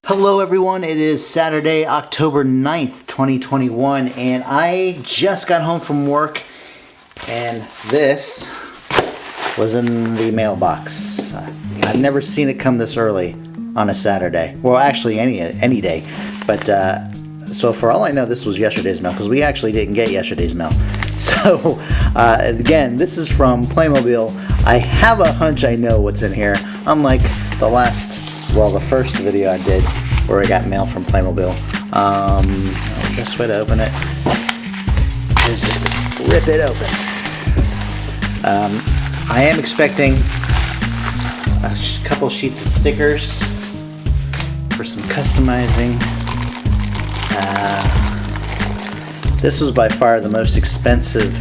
Hello everyone, it is Saturday, October 9th, 2021, and I just got home from work, and this was in the mailbox. I've never seen it come this early on a Saturday. Well, actually any day, but so for all I know, this was yesterday's mail, because we actually didn't get yesterday's mail. So, again, this is from Playmobil. I have a hunch I know what's in here, unlike the first video I did where I got mail from Playmobil. The best way to open it is just to rip it open. I am expecting a couple sheets of stickers for some customizing. This was by far the most expensive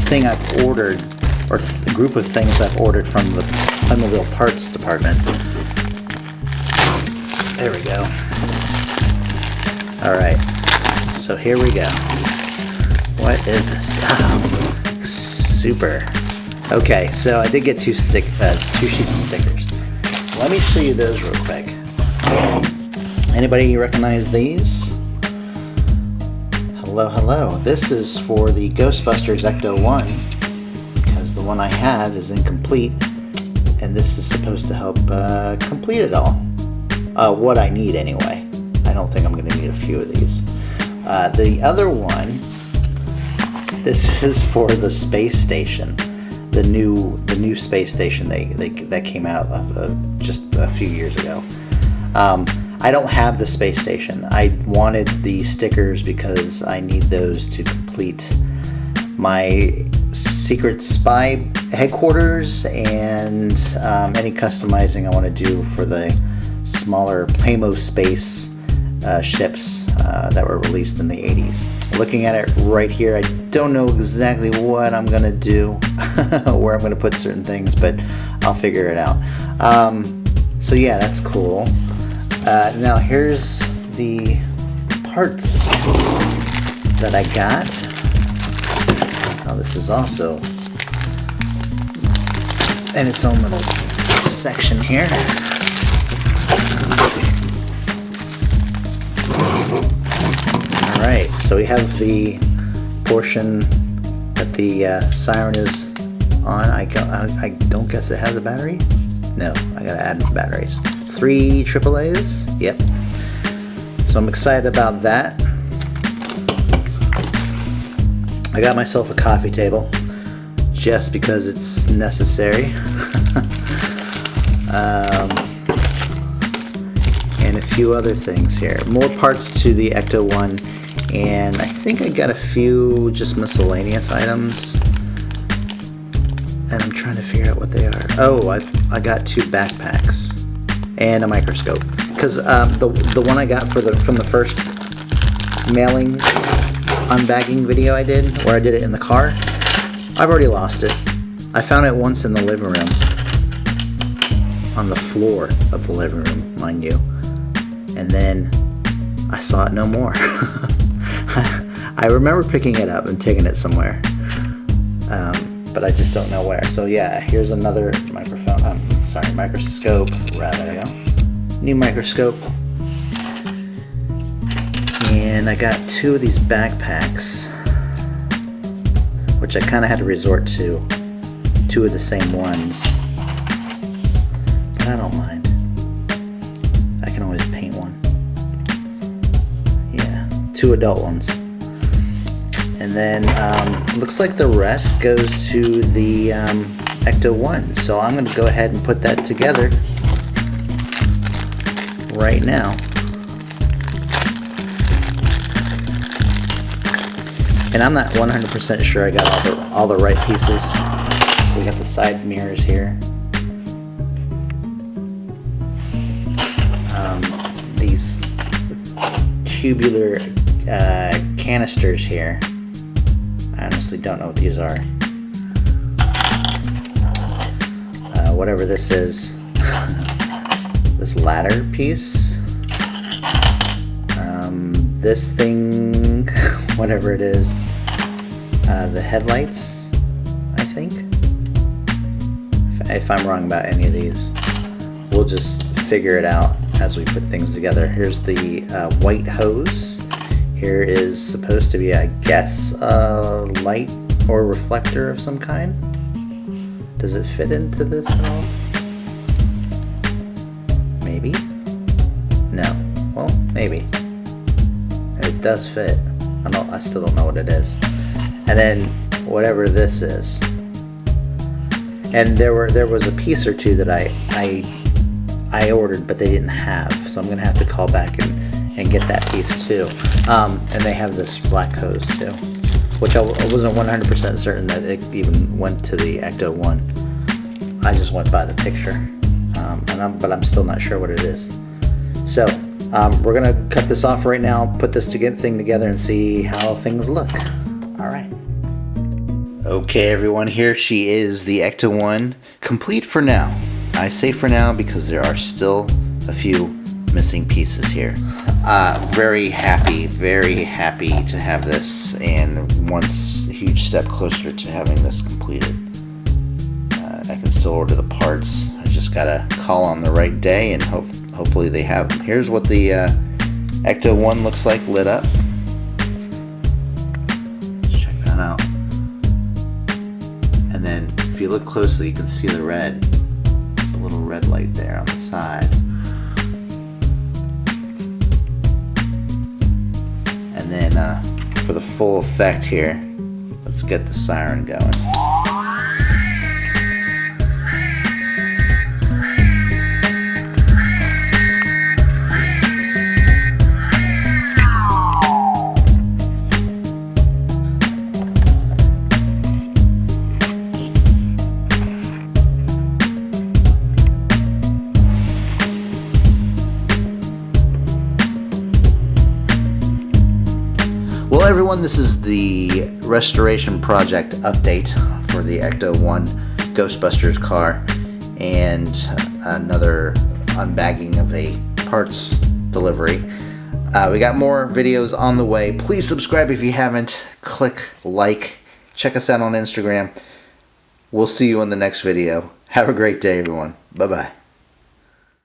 thing I've ordered, or group of things I've ordered from the Playmobil parts department. There we go. Alright, so here we go. What is this? Oh, super. Okay, so I did get two sheets of stickers. Let me show you those real quick. Anybody recognize these? Hello, hello. This is for the Ghostbusters Ecto 1, because the one I have is incomplete, and this is supposed to help complete it all. What I need anyway. I don't think I'm going to need a few of these. The other one, this is for the space station, the new space station that came out just a few years ago. I don't have the space station. I wanted the stickers because I need those to complete my secret spy headquarters and any customizing I want to do for the smaller Playmo space ships that were released in the 80s. Looking at it right here, I don't know exactly what I'm going to do, where I'm going to put certain things, but I'll figure it out. So yeah, that's cool. Now here's the parts that I got. Now this is also in its own little section here. Alright, so we have the portion that the siren is on. I don't guess it has a battery? No, I gotta add batteries. 3 AAAs? Yep. So I'm excited about that. I got myself a coffee table just because it's necessary. And a few other things here. More parts to the Ecto 1, and I think I got a few just miscellaneous items. And I'm trying to figure out what they are. Oh, I got 2 backpacks and a microscope. Because the one I got from the first mailing unbagging video I did, where I did it in the car, I've already lost it. I found it once in the living room. On the floor of the living room, mind you. And then I saw it no more. I remember picking it up and taking it somewhere. But I just don't know where. So yeah, here's another microscope, rather. New microscope. And I got 2 of these backpacks, which I kind of had to resort to 2 of the same ones. But I don't mind. I can always paint one. Yeah, 2 adult ones. And then looks like the rest goes to the Ecto 1. So I'm going to go ahead and put that together right now. And I'm not 100% sure I got all the right pieces. We got the side mirrors here. These tubular canisters here. I honestly don't know what these are. Whatever this is. This ladder piece. This thing, whatever it is. the headlights, I think. If I'm wrong about any of these, we'll just figure it out as we put things together. Here's the white hose. Here is supposed to be, I guess, a light or reflector of some kind. Does it fit into this at all? Maybe? No. Well, maybe. It does fit. I still don't know what it is. And then whatever this is. And there was a piece or two that I ordered, but they didn't have. So I'm gonna have to call back and get that piece too. And they have this black hose too, which I wasn't 100% certain that it even went to the Ecto 1. I just went by the picture, but I'm still not sure what it is. So we're gonna cut this off right now, put this thing together, and see how things look. All right. Okay, everyone, here she is, the Ecto 1, complete for now. I say for now because there are still a few missing pieces here. Very happy to have this, and one huge step closer to having this completed. I can still order the parts. I just gotta call on the right day, and hopefully they have them. Here's what the Ecto 1 looks like lit up. Check that out. And then if you look closely, you can see the red. There's a little red light there on the side. And then for the full effect here, let's get the siren going. Well, everyone, this is the restoration project update for the Ecto 1 Ghostbusters car, and another unbagging of a parts delivery. We got more videos on the way. Please subscribe if you haven't. Click like. Check us out on Instagram. We'll see you in the next video. Have a great day, everyone. Bye-bye.